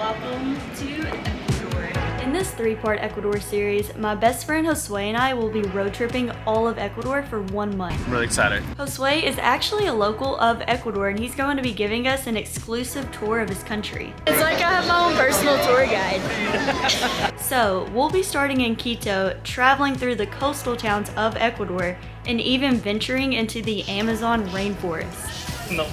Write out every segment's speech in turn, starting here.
Welcome to Ecuador. In this 3-part Ecuador series, my best friend Josue and I will be road tripping all of Ecuador for 1 month. I'm really excited. Josue is actually a local of Ecuador and he's going to be giving us an exclusive tour of his country. It's like I have my own personal tour guide. So, we'll be starting in Quito, traveling through the coastal towns of Ecuador, and even venturing into the Amazon rainforest. No.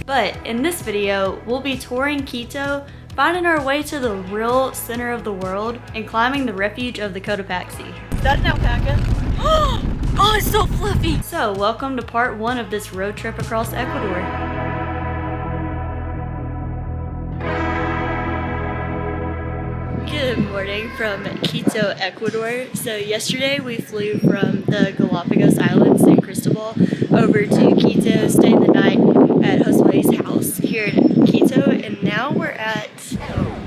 But in this video, we'll be touring Quito, finding our way to the real center of the world, and climbing the refuge of the Cotopaxi. Is that an alpaca? Oh, it's so fluffy! So, welcome to part 1 of this road trip across Ecuador. Good morning from Quito, Ecuador. So yesterday we flew from the Galapagos Islands, San Cristobal, over to Quito, stayed the night at Josue's house here in Quito, and now we're at,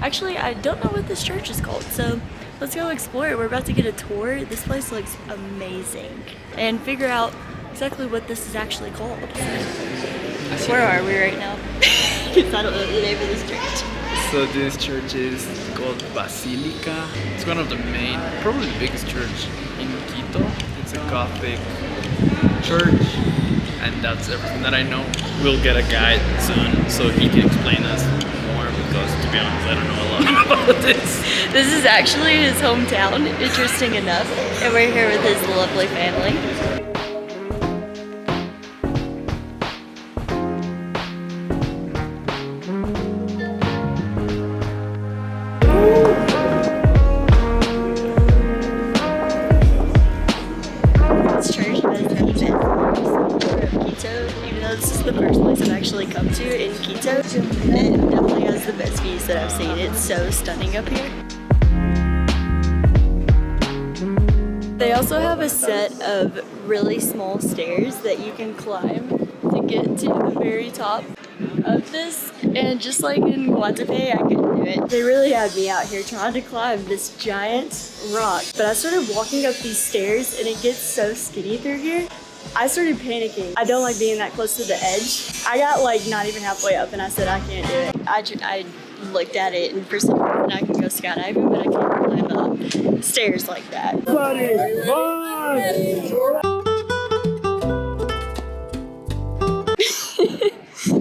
actually I don't know what this church is called, so let's go explore it. We're about to get a tour. This place looks amazing, and figure out exactly what this is actually called. Where are we right now? Because I don't know the name of this church. So this church is called Basilica. It's one of the main, probably the biggest church in Quito. It's a Gothic church, and that's everything that I know. We'll get a guide soon so he can explain us more, because to be honest, I don't know a lot about this. This is actually his hometown, interesting enough, and we're here with his lovely family. Come to in Quito. It definitely has the best views that I've seen. It's so stunning up here. They also have a set of really small stairs that you can climb to get to the very top of this, and just like in Guadalupe, I couldn't do it. They really had me out here trying to climb this giant rock, but I started walking up these stairs and it gets so skinny through here. I started panicking. I don't like being that close to the edge. I got like not even halfway up and I said I can't do it. I looked at it, and for some reason I can go skydiving, but I can't climb up stairs like that.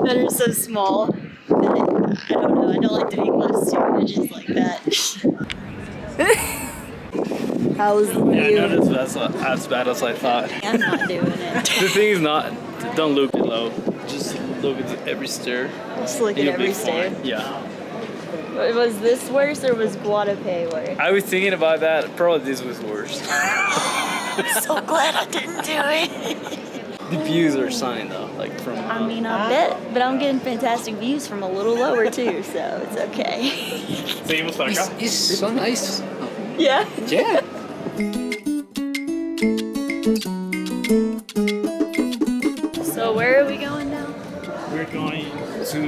That are so small that I don't know, I don't like to be close to edges like that. How was the view? Yeah, I know that's as bad as I thought. I'm not doing it. The thing is don't look below. Just look at every stair. Just look at every stair. Yeah. Was this worse or was Guadalupe worse? I was thinking about that. Probably this was worse. I'm so glad I didn't do it. The views are stunning though, like from. I mean, I bet, but I'm getting fantastic views from a little lower too, so it's okay. Seguimos para acá. It's so nice. Yeah. Yeah. So where are we going now? We're going to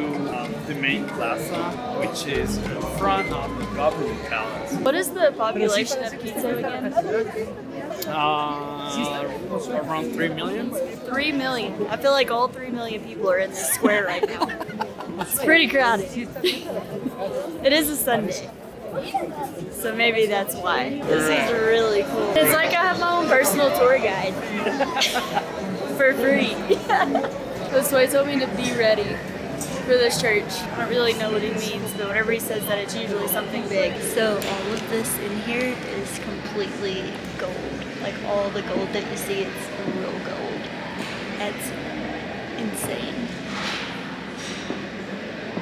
the main plaza, which is in front of the government palace. What is the population of Quito again? Around 3 million. 3 million. I feel like all 3 million people are in this square right now. It's pretty crowded. It is a Sunday, so maybe that's why. This is really cool. It's like I have my own personal tour guide for free. Josue told me to be ready for this church. I don't really know what he means, but whenever he says that, it's usually something big. So all of this in here is completely gold. Like all the gold that you see, it's real gold. That's insane.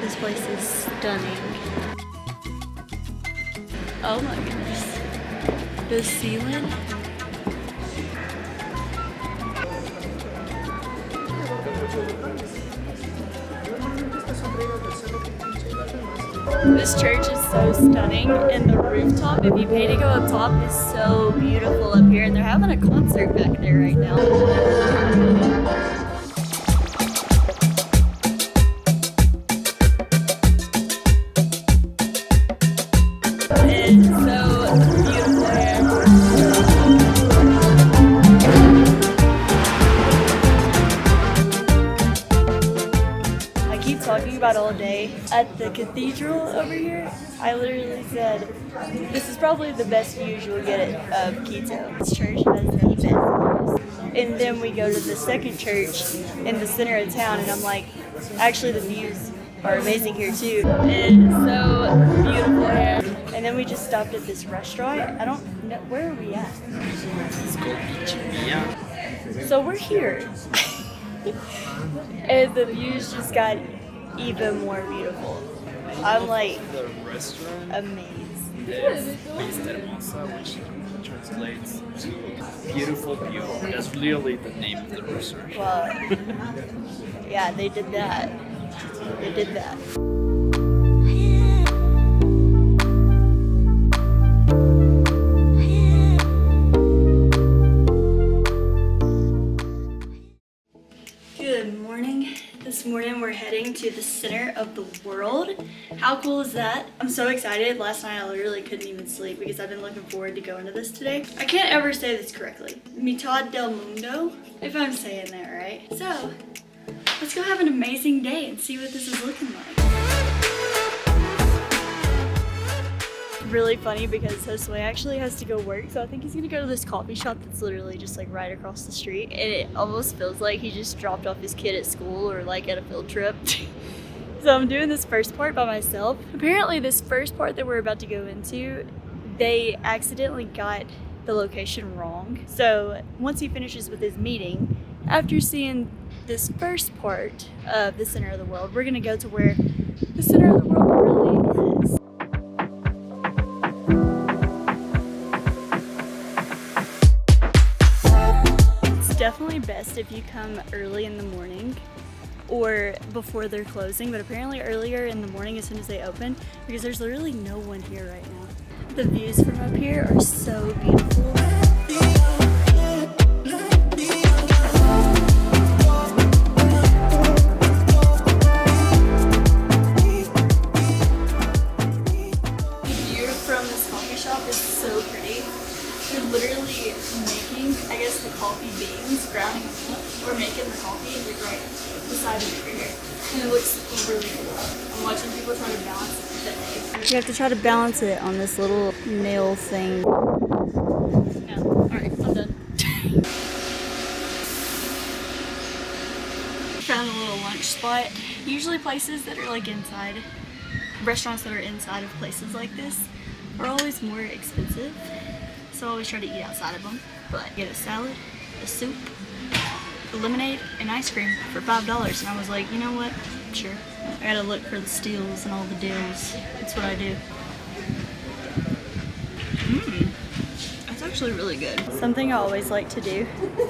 This place is stunning. Oh my goodness. The ceiling. This church is so stunning, and the rooftop, if you pay to go up top, is so beautiful up here, and they're having a concert back there right now. It's so beautiful here. I keep talking about all day. I at the cathedral over here, I literally said, this is probably the best views you'll get of Quito. This church has the best views. And then we go to the second church in the center of town, and I'm like, actually the views are amazing here too. It's so beautiful here. And then we just stopped at this restaurant. I don't know, where are we at? It's called Itchimbia. So we're here. And the views just got even more beautiful. I'm like The restaurant amazed. is Vista Hermosa, which translates to beautiful view. That's literally the name of the restaurant. Well, yeah, they did that. They did that. Good morning. This morning we're heading to the center of the world. How cool is that? I'm so excited. Last night I literally couldn't even sleep because I've been looking forward to going to this today. I can't ever say this correctly. Mitad Del Mundo, if I'm saying that right. So, let's go have an amazing day and see what this is looking like. Really funny because Josue actually has to go work, so I think he's gonna go to this coffee shop that's literally just like right across the street, and it almost feels like he just dropped off his kid at school or like at a field trip. So I'm doing this first part by myself. Apparently this first part that we're about to go into, they accidentally got the location wrong. So once he finishes with his meeting, after seeing this first part of the center of the world, we're gonna go to where the center of the world really is. Definitely best if you come early in the morning or before they're closing, but apparently earlier in the morning as soon as they open, because there's literally no one here right now. The views from up here are so beautiful. The view from this coffee shop is so pretty. They're literally making, I guess, the coffee beans, grounding them up, or making the coffee like right beside it over here. And it looks really cool. I'm watching people try to balance it with the egg. You have to try to balance it on this little nail thing. No. Alright, I'm done. Found a little lunch spot. Usually places that are like inside, restaurants that are inside of places like this are always more expensive. So I always try to eat outside of them. But get a salad, a soup, a lemonade, and ice cream for $5. And I was like, you know what? Sure. I gotta look for the steals and all the deals. That's what I do. That's actually really good. Something I always like to do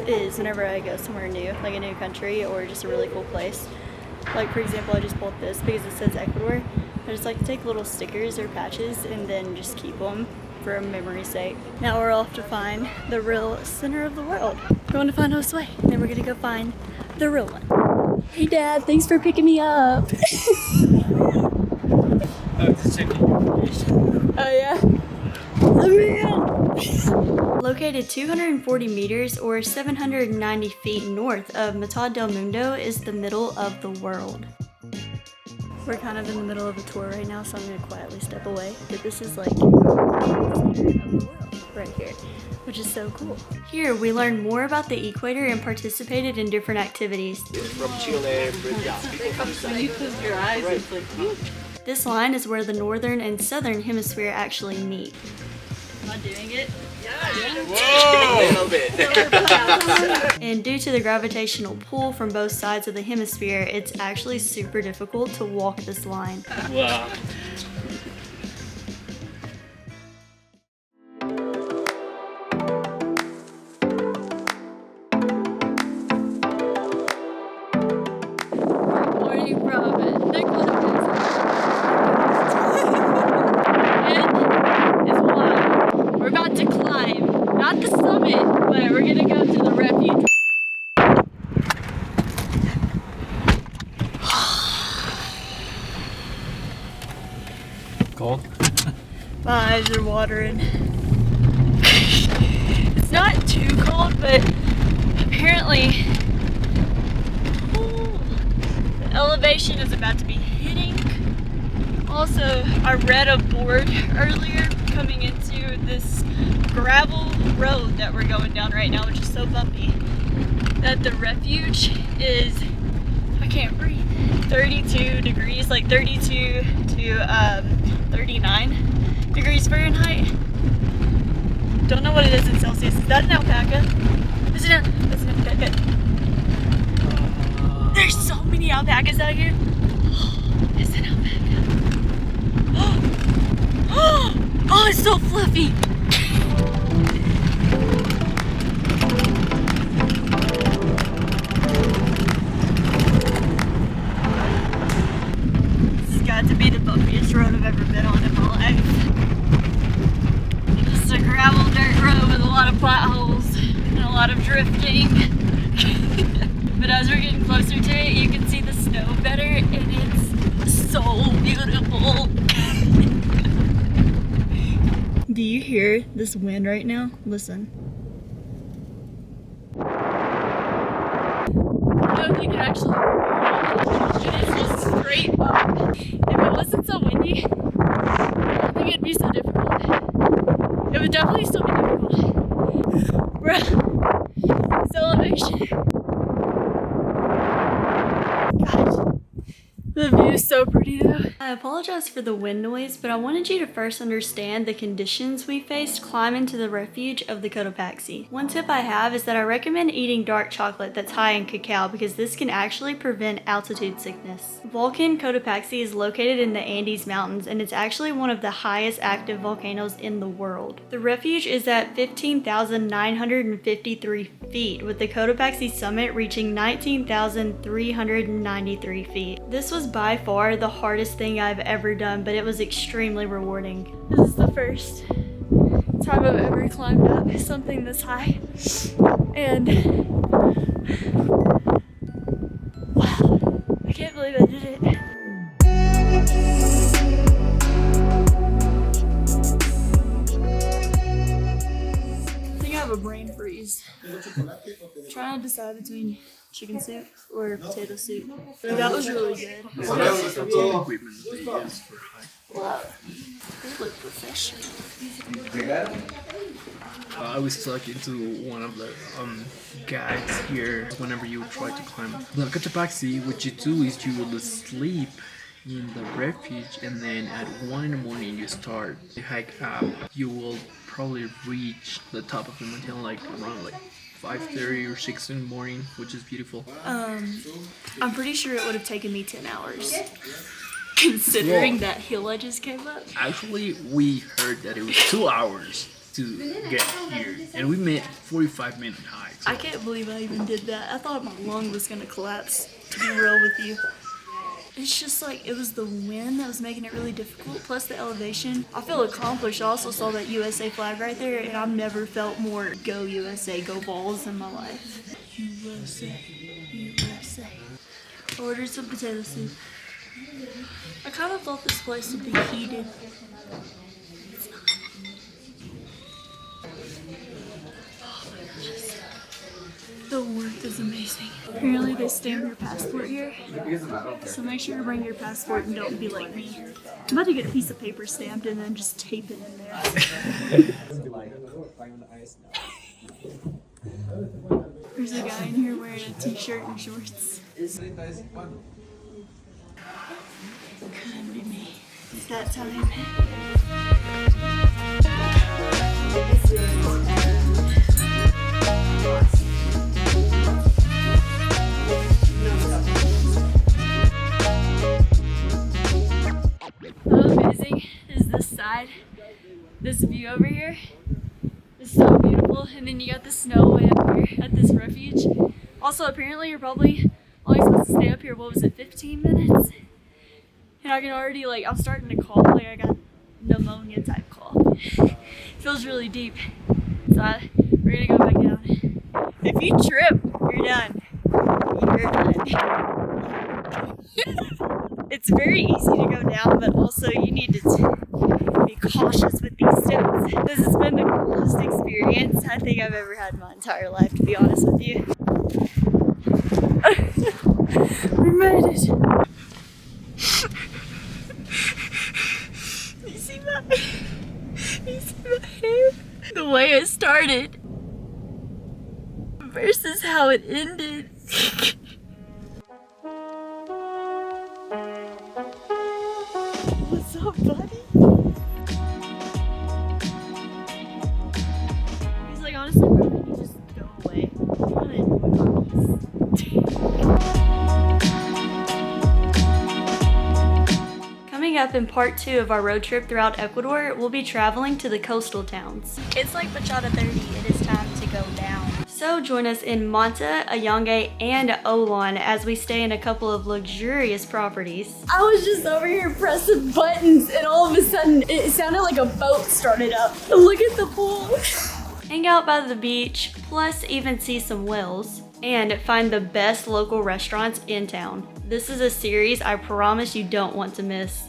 is whenever I go somewhere new, like a new country or just a really cool place. Like for example, I just bought this because it says Ecuador. I just like to take little stickers or patches and then just keep them for a memory's sake. Now we're off to find the real center of the world. We're going to find Josue, and then we're gonna go find the real one. Hey Dad, thanks for picking me up. Oh yeah? Let me in. Located 240 meters or 790 feet north of Mitad Del Mundo is the middle of the world. We're kind of in the middle of a tour right now, so I'm going to quietly step away. But this is like the center of the world right here, which is so cool. Here, we learned more about the equator and participated in different activities. From Chile, When you close your eyes, it's like, this line is where the northern and southern hemisphere actually meet. Am I doing it? whoa! A little bit. And due to the gravitational pull from both sides of the hemisphere, it's actually super difficult to walk this line. Wow. Morning from the Cotopaxi. And it's wild. We're about to climb, not the summit, but we're gonna go to the refuge. Cold? My eyes are watering. It's not too cold, but apparently the elevation is about to be hitting I read a board earlier coming into this gravel road that we're going down right now, which is so bumpy, that the refuge is, I can't breathe, 32 degrees, like 32 to 39 degrees Fahrenheit. Don't know what it is in Celsius. Is that an alpaca? Is it that's an alpaca. There's so many alpacas out here. It's an alpaca. Oh, it's so fluffy. This has got to be the bumpiest road I've ever been on in my life. It's a gravel dirt road with a lot of potholes and a lot of drifting. But as we're getting closer to it, you can see the snow better, and it's so beautiful. Do you hear this wind right now? Listen. I don't know if you can actually hear it. It is just straight up. If it wasn't so windy, I don't think it'd be so difficult. It would definitely still be difficult. Bruh, this elevation. Gosh. The view is so pretty though. I apologize for the wind noise, but I wanted you to first understand the conditions we faced climbing to the refuge of the Cotopaxi. One tip I have is that I recommend eating dark chocolate that's high in cacao because this can actually prevent altitude sickness. Volcan Cotopaxi is located in the Andes Mountains, and it's actually one of the highest active volcanoes in the world. The refuge is at 15,953 feet, with the Cotopaxi summit reaching 19,393 feet. This was by far the hardest thing I've ever done, but it was extremely rewarding. This is the first time I've ever climbed up something this high, and wow, I can't believe I did it. I think I have a brain freeze. Trying to decide between chicken soup or potato soup. That was really good. Wow. They look professional. I was talking to one of the guides here whenever you try to climb the Cotopaxi. What you do is you will sleep in the refuge, and then at 1 in the morning you start to hike up. You will probably reach the top of the mountain like around like 5:30 or 6 in the morning, which is beautiful. I'm pretty sure it would have taken me 10 hours. Considering that hill I just came up. Actually, we heard that it was 2 hours to get here, and we made 45-minute hike. So. I can't believe I even did that. I thought my lung was gonna collapse, to be real with you. It's just like, it was the wind that was making it really difficult, plus the elevation. I feel accomplished. I also saw that USA flag right there, and I've never felt more go USA, go balls in my life. USA, USA. I ordered some potato soup. I kind of thought this place would be heated. It's not. Oh my goodness. The work is amazing. Apparently they stamp your passport here, so make sure you bring your passport and don't be like me. I'm about to get a piece of paper stamped and then just tape it in there. There's a guy in here wearing a t-shirt and shorts. Couldn't be me. It's that time. How amazing is this side? This view over here is so beautiful, and then you got the snow way up here at this refuge. Also, apparently you're probably only supposed to stay up here, what was it, 15 minutes? And I can already, I'm starting to cough, I got pneumonia type cough. It feels really deep. So we're gonna go back down. If you trip, you're done. You're done. It's very easy to go down, but also you need to be cautious with these steps. This has been the coolest experience I think I've ever had in my entire life, to be honest with you. We made it. see my hair? The way it started versus how it ended. What's up, buddy? He's like, honestly, bro, can you just go away? I'm gonna enjoy my peace. Coming up in part 2 of our road trip throughout Ecuador, we'll be traveling to the coastal towns. It's like Bachata 30, it is time to go down. So join us in Manta, Ayangé, and Olan as we stay in a couple of luxurious properties. I was just over here pressing buttons and all of a sudden it sounded like a boat started up. Look at the pool. Hang out by the beach, plus even see some whales, and find the best local restaurants in town. This is a series I promise you don't want to miss.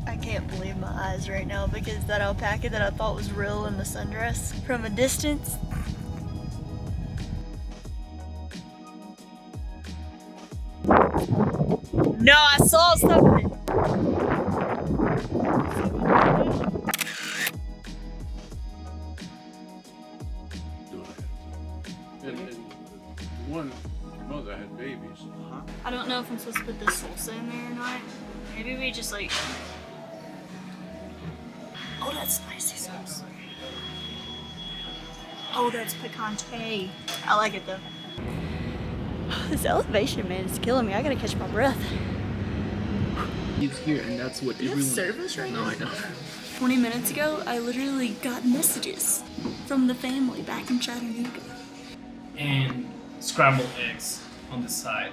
I can't believe my eyes right now because that alpaca that I thought was real in the sundress from a distance. No, I saw something. One mother had babies. I don't know if I'm supposed to put this salsa in there or not. Maybe we just like... Oh, that's spicy sauce. Oh, that's picante. I like it though. This elevation, man, is killing me. I gotta catch my breath. He's here, and that's what everyone. Service right No, now? I know. 20 minutes ago, I literally got messages from the family back in Chattanooga. And scrambled eggs on the side.